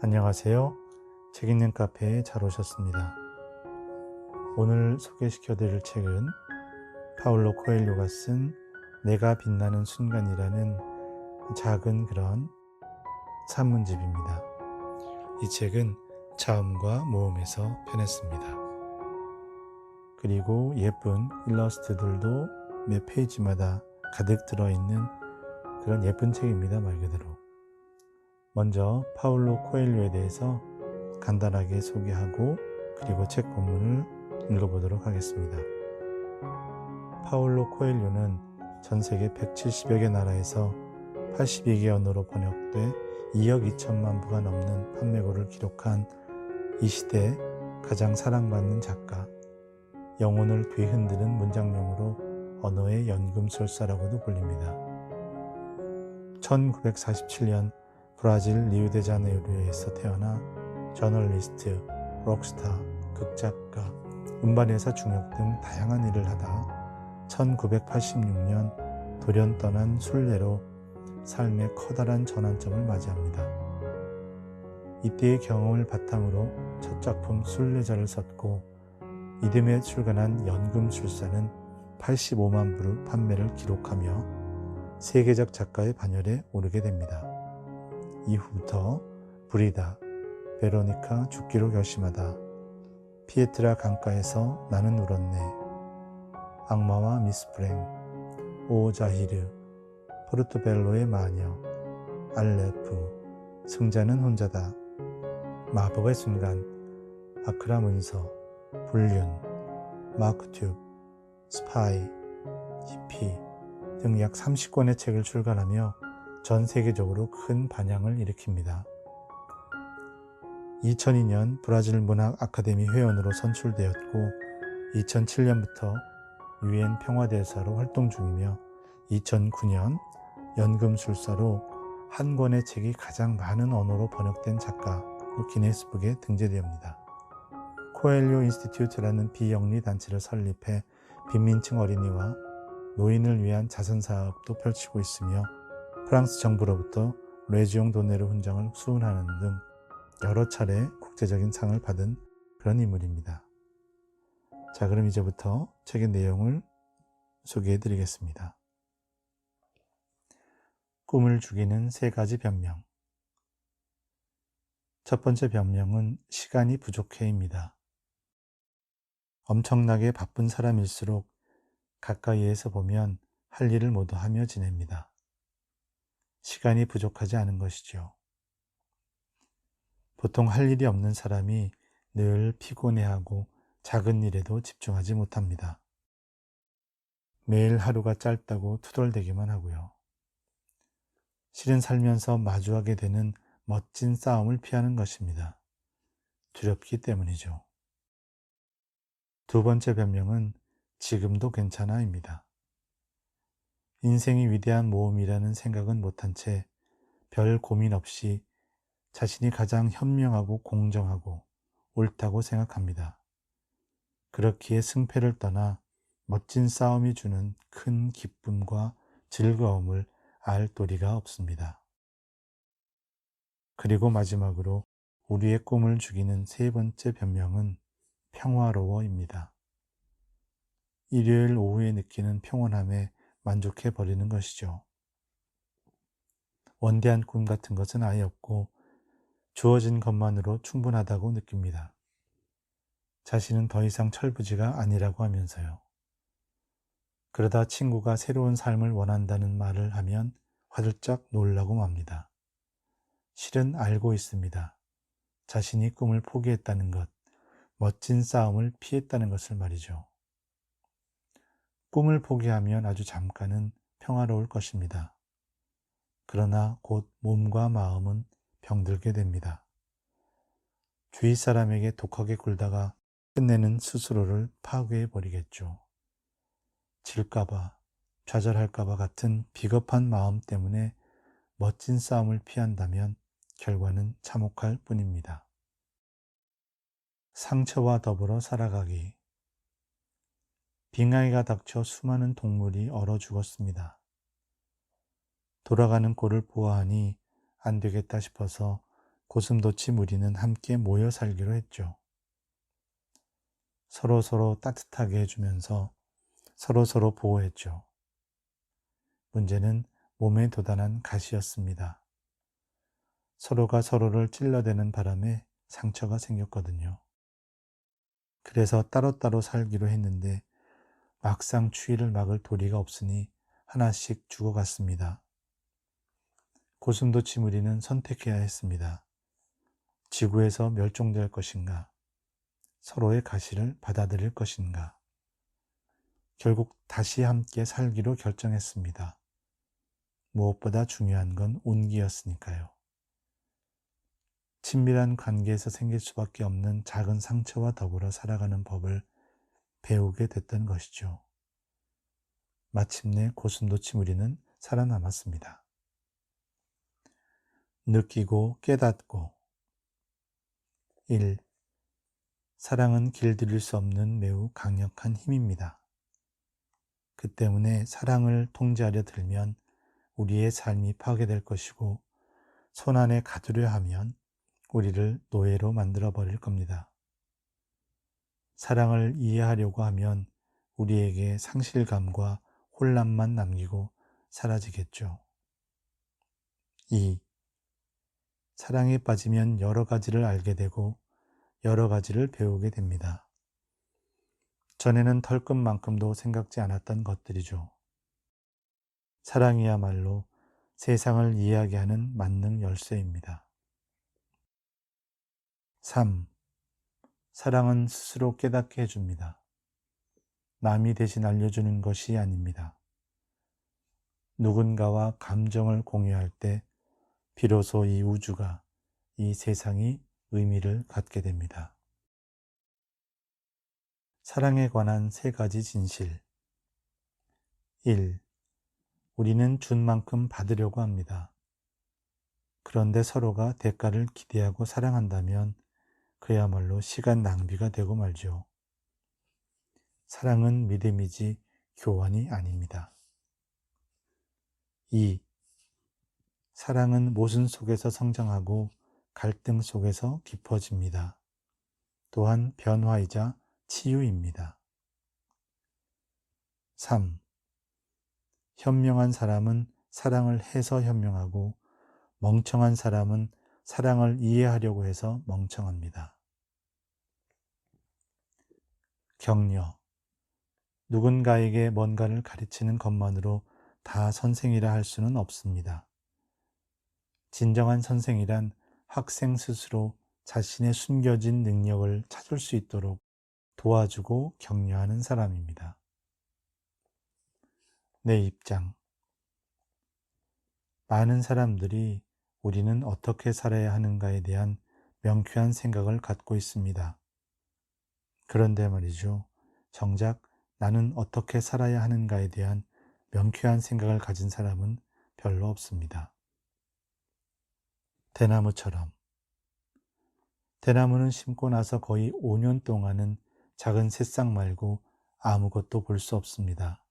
안녕하세요. 책 읽는 카페에 잘 오셨습니다. 오늘 소개시켜 드릴 책은 파울로 코엘료가 쓴 내가 빛나는 순간이라는 작은 그런 산문집입니다. 이 책은 자음과 모음에서 편했습니다. 그리고 예쁜 일러스트들도 몇 페이지마다 가득 들어있는 그런 예쁜 책입니다. 말 그대로. 먼저 파울로 코엘료에 대해서 간단하게 소개하고 그리고 책 본문을 읽어보도록 하겠습니다. 파울로 코엘료는 전 세계 170여 개 나라에서 82개 언어로 번역돼 2억 2천만 부가 넘는 판매고를 기록한 이 시대에 가장 사랑받는 작가, 영혼을 뒤흔드는 문장력으로 언어의 연금술사라고도 불립니다. 1947년 브라질 리우데자네이루에서 태어나 저널리스트, 록스타, 극작가, 음반회사 중역 등 다양한 일을 하다 1986년 돌연 떠난 순례로 삶의 커다란 전환점을 맞이합니다. 이때의 경험을 바탕으로 첫 작품 순례자를 썼고 이듬해 출간한 연금술사는 85만 부를 판매를 기록하며 세계적 작가의 반열에 오르게 됩니다. 이후부터 브리다, 베로니카 죽기로 결심하다, 피에트라 강가에서 나는 울었네, 악마와 미스프랭, 오 자히르, 포르토벨로의 마녀, 알레프, 승자는 혼자다, 마법의 순간, 아크라 문서, 불륜, 마크튜브, 스파이, 히피 등 약 30권의 책을 출간하며 전 세계적으로 큰 반향을 일으킵니다. 2002년 브라질 문학 아카데미 회원으로 선출되었고 2007년부터 유엔 평화대사로 활동 중이며 2009년 연금술사로 한 권의 책이 가장 많은 언어로 번역된 작가로 기네스북에 등재되옵니다. 코엘료 인스티튜트라는 비영리 단체를 설립해 빈민층 어린이와 노인을 위한 자선사업도 펼치고 있으며 프랑스 정부로부터 레지옹 도네르 훈장을 수훈하는 등 여러 차례 국제적인 상을 받은 그런 인물입니다. 자, 그럼 이제부터 책의 내용을 소개해 드리겠습니다. 꿈을 죽이는 세 가지 변명. 첫 번째 변명은 시간이 부족해입니다. 엄청나게 바쁜 사람일수록 가까이에서 보면 할 일을 모두 하며 지냅니다. 시간이 부족하지 않은 것이죠. 보통 할 일이 없는 사람이 늘 피곤해하고 작은 일에도 집중하지 못합니다. 매일 하루가 짧다고 투덜대기만 하고요. 실은 살면서 마주하게 되는 멋진 싸움을 피하는 것입니다. 두렵기 때문이죠. 두 번째 변명은 지금도 괜찮아입니다. 인생이 위대한 모험이라는 생각은 못한 채 별 고민 없이 자신이 가장 현명하고 공정하고 옳다고 생각합니다. 그렇기에 승패를 떠나 멋진 싸움이 주는 큰 기쁨과 즐거움을 알 도리가 없습니다. 그리고 마지막으로 우리의 꿈을 죽이는 세 번째 변명은 평화로워입니다. 일요일 오후에 느끼는 평온함에 만족해 버리는 것이죠. 원대한 꿈 같은 것은 아예 없고 주어진 것만으로 충분하다고 느낍니다. 자신은 더 이상 철부지가 아니라고 하면서요. 그러다 친구가 새로운 삶을 원한다는 말을 하면 화들짝 놀라고 맙니다. 실은 알고 있습니다. 자신이 꿈을 포기했다는 것, 멋진 싸움을 피했다는 것을 말이죠. 꿈을 포기하면 아주 잠깐은 평화로울 것입니다. 그러나 곧 몸과 마음은 병들게 됩니다. 주위 사람에게 독하게 굴다가 끝내는 스스로를 파괴해버리겠죠. 질까봐, 좌절할까봐 같은 비겁한 마음 때문에 멋진 싸움을 피한다면 결과는 참혹할 뿐입니다. 상처와 더불어 살아가기. 빙하기가 닥쳐 수많은 동물이 얼어 죽었습니다. 돌아가는 꼴을 보아하니 안 되겠다 싶어서 고슴도치 무리는 함께 모여 살기로 했죠. 서로서로 따뜻하게 해주면서 서로서로 보호했죠. 문제는 몸에 돋아난 가시였습니다. 서로가 서로를 찔러대는 바람에 상처가 생겼거든요. 그래서 따로따로 살기로 했는데 막상 추위를 막을 도리가 없으니 하나씩 죽어갔습니다. 고슴도치 무리는 선택해야 했습니다. 지구에서 멸종될 것인가? 서로의 가시를 받아들일 것인가? 결국 다시 함께 살기로 결정했습니다. 무엇보다 중요한 건 온기였으니까요. 친밀한 관계에서 생길 수밖에 없는 작은 상처와 더불어 살아가는 법을 배우게 됐던 것이죠. 마침내 고슴도치 무리는 살아남았습니다. 느끼고 깨닫고 1. 사랑은 길들일 수 없는 매우 강력한 힘입니다. 그 때문에 사랑을 통제하려 들면 우리의 삶이 파괴될 것이고 손안에 가두려 하면 우리를 노예로 만들어 버릴 겁니다. 사랑을 이해하려고 하면 우리에게 상실감과 혼란만 남기고 사라지겠죠. 2. 사랑에 빠지면 여러 가지를 알게 되고 여러 가지를 배우게 됩니다. 전에는 털끝만큼도 생각지 않았던 것들이죠. 사랑이야말로 세상을 이야기하는 만능 열쇠입니다. 3. 사랑은 스스로 깨닫게 해줍니다. 남이 대신 알려주는 것이 아닙니다. 누군가와 감정을 공유할 때 비로소 이 우주가, 이 세상이 의미를 갖게 됩니다. 사랑에 관한 3가지 진실. 1. 우리는 준 만큼 받으려고 합니다. 그런데 서로가 대가를 기대하고 사랑한다면 그야말로 시간 낭비가 되고 말죠. 사랑은 믿음이지 교환이 아닙니다. 2. 사랑은 모순 속에서 성장하고 갈등 속에서 깊어집니다. 또한 변화이자 치유입니다. 3. 현명한 사람은 사랑을 해서 현명하고 멍청한 사람은 사랑을 이해하려고 해서 멍청합니다. 격려. 누군가에게 뭔가를 가르치는 것만으로 다 선생이라 할 수는 없습니다. 진정한 선생이란 학생 스스로 자신의 숨겨진 능력을 찾을 수 있도록 도와주고 격려하는 사람입니다. 내 입장. 많은 사람들이 우리는 어떻게 살아야 하는가에 대한 명쾌한 생각을 갖고 있습니다. 그런데 말이죠. 정작 나는 어떻게 살아야 하는가에 대한 명쾌한 생각을 가진 사람은 별로 없습니다. 대나무처럼. 대나무는 심고 나서 거의 5년 동안은 작은 새싹 말고 아무것도 볼 수 없습니다.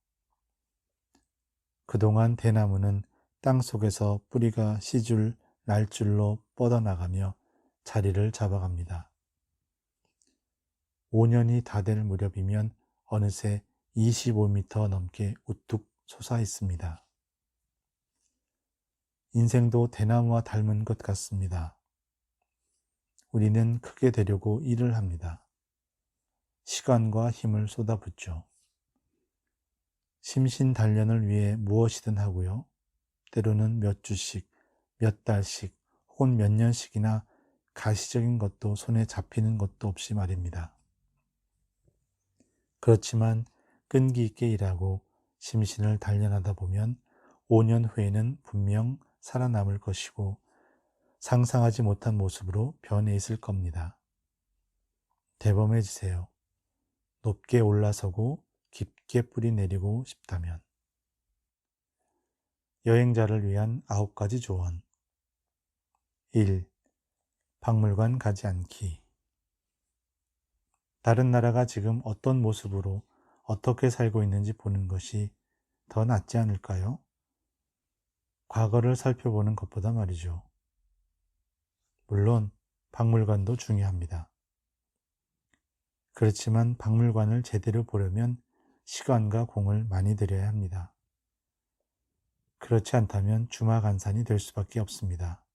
그동안 대나무는 땅 속에서 뿌리가 시줄, 날줄로 뻗어나가며 자리를 잡아갑니다. 5년이 다 될 무렵이면 어느새 25m 넘게 우뚝 솟아 있습니다. 인생도 대나무와 닮은 것 같습니다. 우리는 크게 되려고 일을 합니다. 시간과 힘을 쏟아붓죠. 심신단련을 위해 무엇이든 하고요. 때로는 몇 주씩, 몇 달씩, 혹은 몇 년씩이나 가시적인 것도 손에 잡히는 것도 없이 말입니다. 그렇지만 끈기 있게 일하고 심신을 단련하다 보면 5년 후에는 분명 살아남을 것이고 상상하지 못한 모습으로 변해 있을 겁니다. 대범해지세요. 높게 올라서고 깊게 뿌리 내리고 싶다면. 여행자를 위한 9가지 조언. 1. 박물관 가지 않기. 다른 나라가 지금 어떤 모습으로 어떻게 살고 있는지 보는 것이 더 낫지 않을까요? 과거를 살펴보는 것보다 말이죠. 물론 박물관도 중요합니다. 그렇지만 박물관을 제대로 보려면 시간과 공을 많이 들여야 합니다. 그렇지 않다면 주마간산이 될 수밖에 없습니다.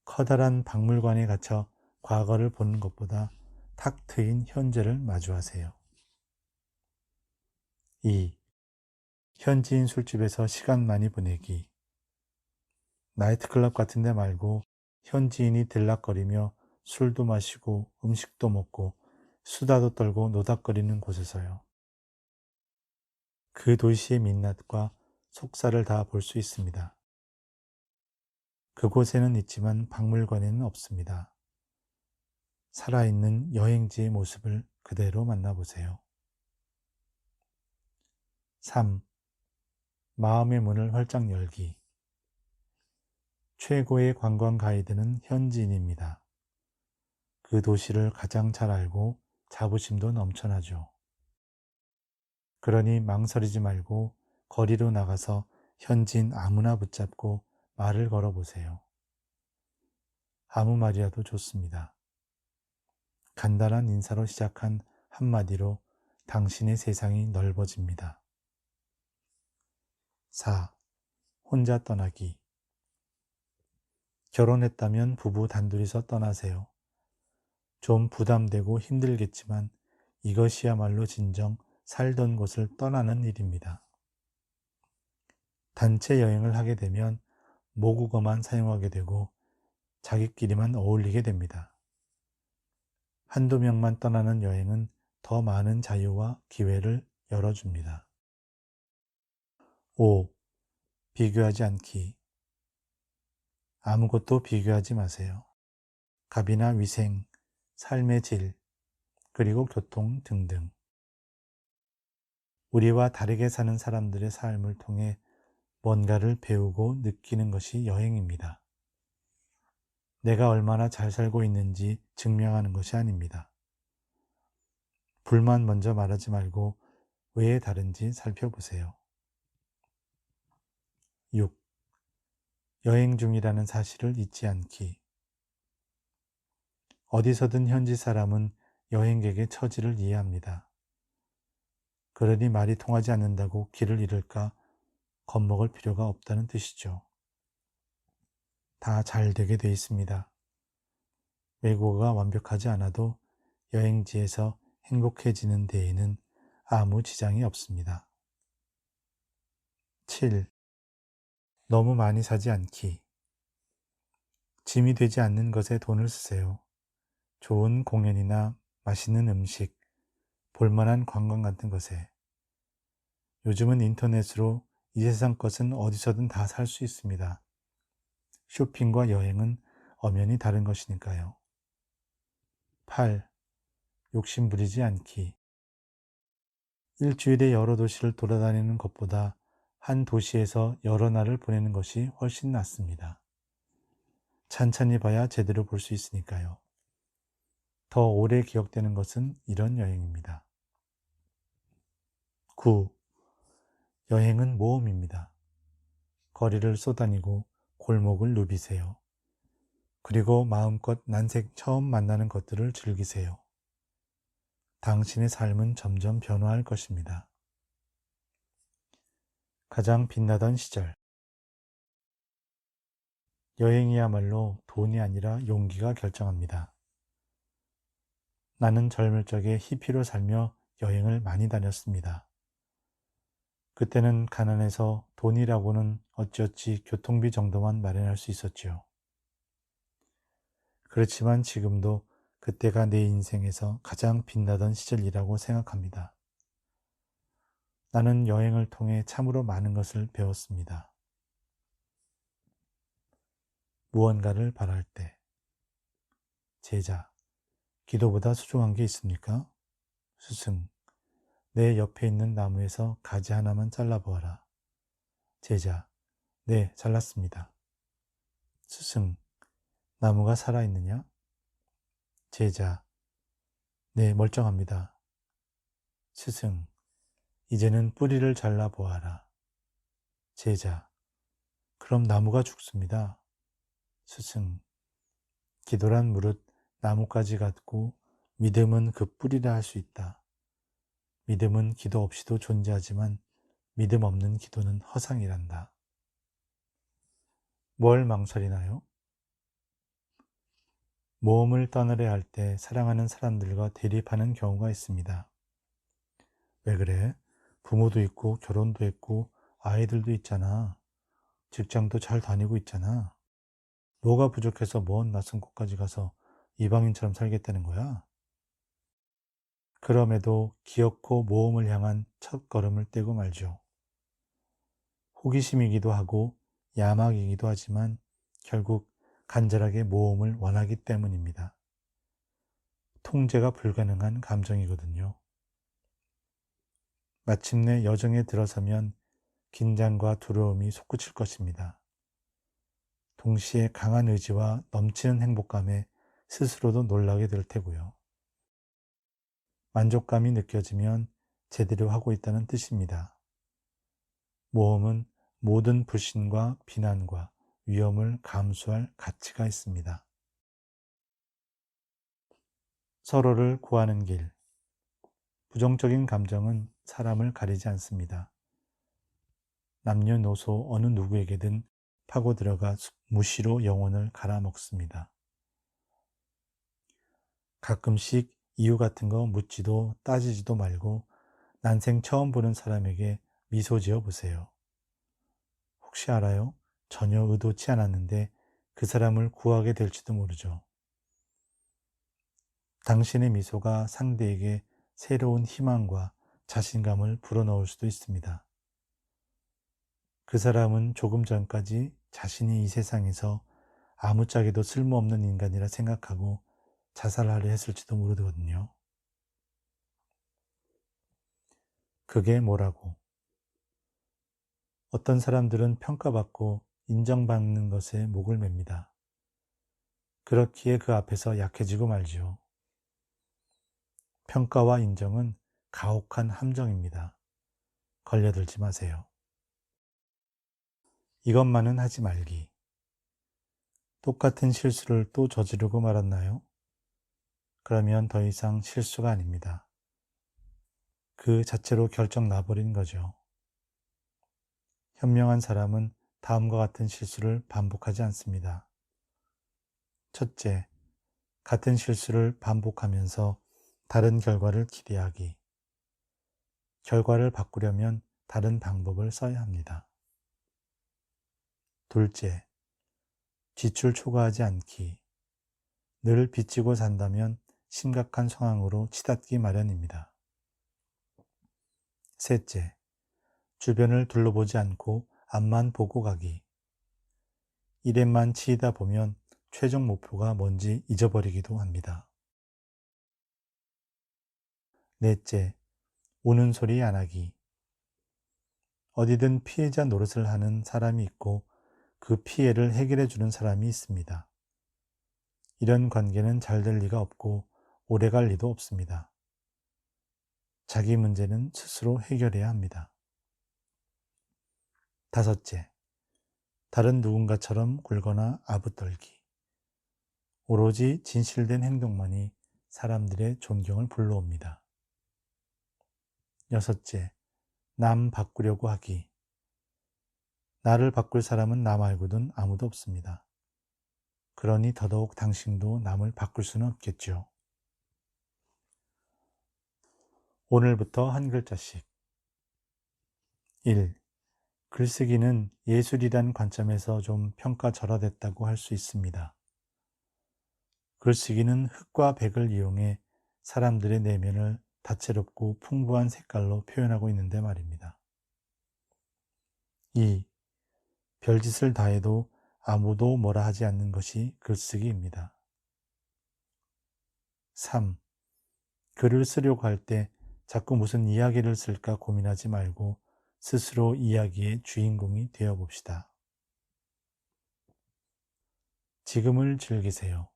커다란 박물관에 갇혀 과거를 보는 것보다 탁 트인 현재를 마주하세요. 2. 현지인 술집에서 시간 많이 보내기. 나이트클럽 같은 데 말고 현지인이 들락거리며 술도 마시고 음식도 먹고 수다도 떨고 노닥거리는 곳에서요. 그 도시의 민낯과 속살을 다 볼 수 있습니다. 그곳에는 있지만 박물관에는 없습니다. 살아있는 여행지의 모습을 그대로 만나보세요. 3. 마음의 문을 활짝 열기. 최고의 관광 가이드는 현지인입니다. 그 도시를 가장 잘 알고 자부심도 넘쳐나죠. 그러니 망설이지 말고 거리로 나가서 현지인 아무나 붙잡고 말을 걸어보세요. 아무 말이라도 좋습니다. 간단한 인사로 시작한 한마디로 당신의 세상이 넓어집니다. 4. 혼자 떠나기. 결혼했다면 부부 단둘이서 떠나세요. 좀 부담되고 힘들겠지만 이것이야말로 진정 살던 곳을 떠나는 일입니다. 단체 여행을 하게 되면 모국어만 사용하게 되고 자기끼리만 어울리게 됩니다. 한두 명만 떠나는 여행은 더 많은 자유와 기회를 열어줍니다. 5. 비교하지 않기. 아무것도 비교하지 마세요. 값이나 위생, 삶의 질, 그리고 교통 등등. 우리와 다르게 사는 사람들의 삶을 통해 뭔가를 배우고 느끼는 것이 여행입니다. 내가 얼마나 잘 살고 있는지 증명하는 것이 아닙니다. 불만 먼저 말하지 말고 왜 다른지 살펴보세요. 6. 여행 중이라는 사실을 잊지 않기. 어디서든 현지 사람은 여행객의 처지를 이해합니다. 그러니 말이 통하지 않는다고 길을 잃을까 겁먹을 필요가 없다는 뜻이죠. 다 잘 되게 돼 있습니다. 외국어가 완벽하지 않아도 여행지에서 행복해지는 데에는 아무 지장이 없습니다. 7. 너무 많이 사지 않기. 짐이 되지 않는 것에 돈을 쓰세요. 좋은 공연이나 맛있는 음식, 볼만한 관광 같은 것에. 요즘은 인터넷으로 이 세상 것은 어디서든 다 살 수 있습니다. 쇼핑과 여행은 엄연히 다른 것이니까요. 8. 욕심 부리지 않기. 일주일에 여러 도시를 돌아다니는 것보다 한 도시에서 여러 날을 보내는 것이 훨씬 낫습니다. 찬찬히 봐야 제대로 볼 수 있으니까요. 더 오래 기억되는 것은 이런 여행입니다. 9. 여행은 모험입니다. 거리를 쏘다니고 골목을 누비세요. 그리고 마음껏 난생 처음 만나는 것들을 즐기세요. 당신의 삶은 점점 변화할 것입니다. 가장 빛나던 시절. 여행이야말로 돈이 아니라 용기가 결정합니다. 나는 젊을 적에 히피로 살며 여행을 많이 다녔습니다. 그때는 가난해서 돈이라고는 어찌어찌 교통비 정도만 마련할 수 있었지요. 그렇지만 지금도 그때가 내 인생에서 가장 빛나던 시절이라고 생각합니다. 나는 여행을 통해 참으로 많은 것을 배웠습니다. 무언가를 바랄 때. 제자, 기도보다 소중한 게 있습니까? 스승, 내 옆에 있는 나무에서 가지 하나만 잘라보아라. 제자, 네, 잘랐습니다. 스승, 나무가 살아있느냐? 제자, 네, 멀쩡합니다. 스승, 이제는 뿌리를 잘라보아라. 제자, 그럼 나무가 죽습니다. 스승, 기도란 무릇 나뭇가지 같고 믿음은 그 뿌리라 할 수 있다. 믿음은 기도 없이도 존재하지만 믿음 없는 기도는 허상이란다. 뭘 망설이나요? 모험을 떠나려 할 때 사랑하는 사람들과 대립하는 경우가 있습니다. 왜 그래? 부모도 있고 결혼도 했고 아이들도 있잖아. 직장도 잘 다니고 있잖아. 뭐가 부족해서 먼 낯선 곳까지 가서 이방인처럼 살겠다는 거야? 그럼에도 기어코 모험을 향한 첫걸음을 떼고 말죠. 호기심이기도 하고 야망이기도 하지만 결국 간절하게 모험을 원하기 때문입니다. 통제가 불가능한 감정이거든요. 마침내 여정에 들어서면 긴장과 두려움이 솟구칠 것입니다. 동시에 강한 의지와 넘치는 행복감에 스스로도 놀라게 될 테고요. 만족감이 느껴지면 제대로 하고 있다는 뜻입니다. 모험은 모든 불신과 비난과 위험을 감수할 가치가 있습니다. 서로를 구하는 길. 부정적인 감정은 사람을 가리지 않습니다. 남녀노소 어느 누구에게든 파고 들어가 무시로 영혼을 갈아먹습니다. 가끔씩 이유 같은 거 묻지도 따지지도 말고 난생 처음 보는 사람에게 미소 지어 보세요. 혹시 알아요? 전혀 의도치 않았는데 그 사람을 구하게 될지도 모르죠. 당신의 미소가 상대에게 새로운 희망과 자신감을 불어넣을 수도 있습니다. 그 사람은 조금 전까지 자신이 이 세상에서 아무짝에도 쓸모없는 인간이라 생각하고 자살하려 했을지도 모르거든요. 그게 뭐라고? 어떤 사람들은 평가받고 인정받는 것에 목을 맵니다. 그렇기에 그 앞에서 약해지고 말지요. 평가와 인정은 가혹한 함정입니다. 걸려들지 마세요. 이것만은 하지 말기. 똑같은 실수를 또 저지르고 말았나요? 그러면 더 이상 실수가 아닙니다. 그 자체로 결정 나버린 거죠. 현명한 사람은 다음과 같은 실수를 반복하지 않습니다. 첫째, 같은 실수를 반복하면서 다른 결과를 기대하기. 결과를 바꾸려면 다른 방법을 써야 합니다. 둘째, 지출 초과하지 않기. 늘 빚지고 산다면 심각한 상황으로 치닫기 마련입니다. 셋째, 주변을 둘러보지 않고 앞만 보고 가기. 일에만 치이다 보면 최종 목표가 뭔지 잊어버리기도 합니다. 넷째, 우는 소리 안 하기. 어디든 피해자 노릇을 하는 사람이 있고 그 피해를 해결해 주는 사람이 있습니다. 이런 관계는 잘 될 리가 없고 오래 갈 리도 없습니다. 자기 문제는 스스로 해결해야 합니다. 다섯째, 다른 누군가처럼 굴거나 아부떨기. 오로지 진실된 행동만이 사람들의 존경을 불러옵니다. 여섯째, 남 바꾸려고 하기. 나를 바꿀 사람은 나 말고는 아무도 없습니다. 그러니 더더욱 당신도 남을 바꿀 수는 없겠죠. 오늘부터 한 글자씩. 1. 글쓰기는 예술이란 관점에서 좀 평가절하됐다고 할 수 있습니다. 글쓰기는 흑과 백을 이용해 사람들의 내면을 다채롭고 풍부한 색깔로 표현하고 있는데 말입니다. 2. 별짓을 다해도 아무도 뭐라 하지 않는 것이 글쓰기입니다. 3. 글을 쓰려고 할 때 자꾸 무슨 이야기를 쓸까 고민하지 말고 스스로 이야기의 주인공이 되어 봅시다. 지금을 즐기세요.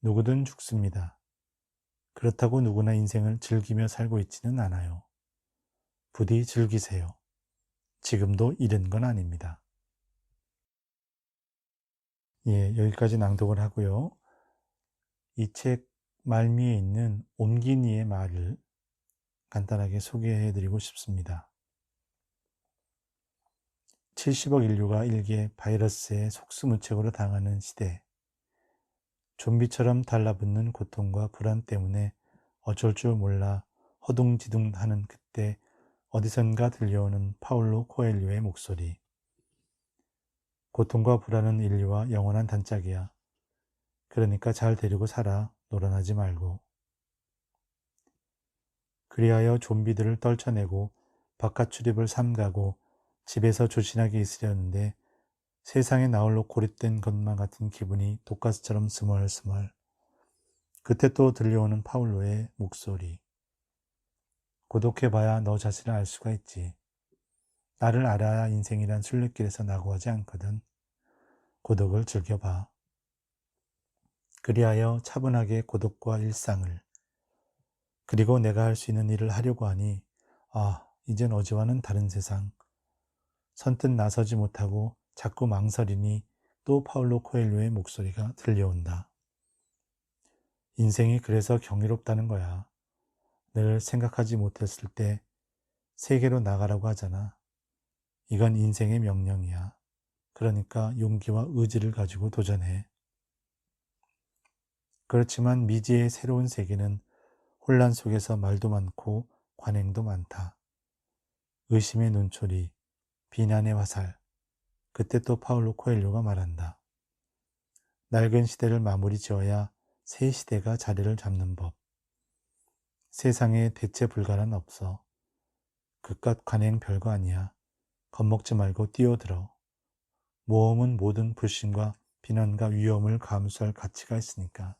누구든 죽습니다. 그렇다고 누구나 인생을 즐기며 살고 있지는 않아요. 부디 즐기세요. 지금도 잃은 건 아닙니다. 예, 여기까지 낭독을 하고요. 이 책 말미에 있는 옴기니의 말을 간단하게 소개해 드리고 싶습니다. 70억 인류가 일개 바이러스에 속수무책으로 당하는 시대, 좀비처럼 달라붙는 고통과 불안 때문에 어쩔 줄 몰라 허둥지둥하는 그때 어디선가 들려오는 파울로 코엘료의 목소리. 고통과 불안은 인류와 영원한 단짝이야. 그러니까 잘 데리고 살아. 놀아나지 말고. 그리하여 좀비들을 떨쳐내고 바깥 출입을 삼가고 집에서 조신하게 있으려는데 세상에 나홀로 고립된 것만 같은 기분이 독가스처럼 스멀스멀. 그때 또 들려오는 파울로의 목소리. 고독해봐야 너 자신을 알 수가 있지. 나를 알아야 인생이란 순례길에서 낙오하지 않거든. 고독을 즐겨봐. 그리하여 차분하게 고독과 일상을, 그리고 내가 할 수 있는 일을 하려고 하니 이젠 어제와는 다른 세상. 선뜻 나서지 못하고 자꾸 망설이니 또 파울로 코엘료의 목소리가 들려온다. 인생이 그래서 경이롭다는 거야. 늘 생각하지 못했을 때 세계로 나가라고 하잖아. 이건 인생의 명령이야. 그러니까 용기와 의지를 가지고 도전해. 그렇지만 미지의 새로운 세계는 혼란 속에서 말도 많고 관행도 많다. 의심의 눈초리, 비난의 화살. 그때 또 파울로 코엘료가 말한다. 낡은 시대를 마무리 지어야 새 시대가 자리를 잡는 법. 세상에 대체 불가는 없어. 그깟 관행 별거 아니야. 겁먹지 말고 뛰어들어. 모험은 모든 불신과 비난과 위험을 감수할 가치가 있으니까.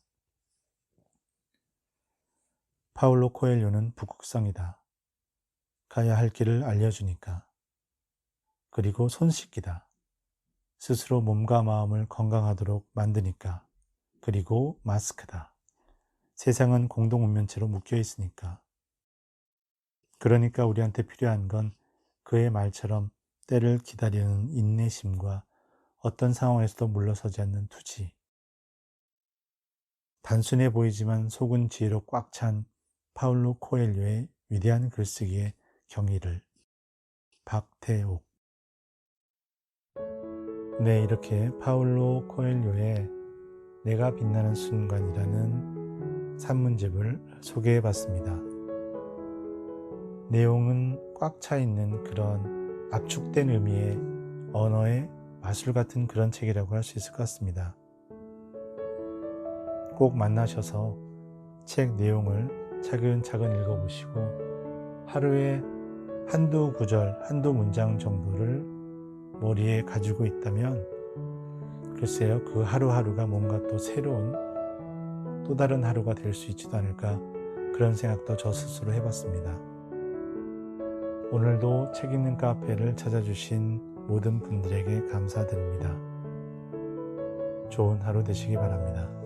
파울로 코엘료는 북극성이다. 가야 할 길을 알려주니까. 그리고 손 씻기다. 스스로 몸과 마음을 건강하도록 만드니까. 그리고 마스크다. 세상은 공동 운면체로 묶여 있으니까. 그러니까 우리한테 필요한 건 그의 말처럼 때를 기다리는 인내심과 어떤 상황에서도 물러서지 않는 투지. 단순해 보이지만 속은 지혜로 꽉 찬 파울로 코엘료의 위대한 글쓰기에 경의를. 박태옥. 네, 이렇게 파울로 코엘료의 내가 빛나는 순간이라는 산문집을 소개해 봤습니다. 내용은 꽉 차 있는 그런 압축된 의미의 언어의 마술 같은 그런 책이라고 할 수 있을 것 같습니다. 꼭 만나셔서 책 내용을 차근차근 읽어보시고 하루에 한두 구절, 한두 문장 정도를 머리에 가지고 있다면 글쎄요, 그 하루하루가 뭔가 또 새로운 또 다른 하루가 될 수 있지도 않을까, 그런 생각도 저 스스로 해봤습니다. 오늘도 책 읽는 카페를 찾아주신 모든 분들에게 감사드립니다. 좋은 하루 되시기 바랍니다.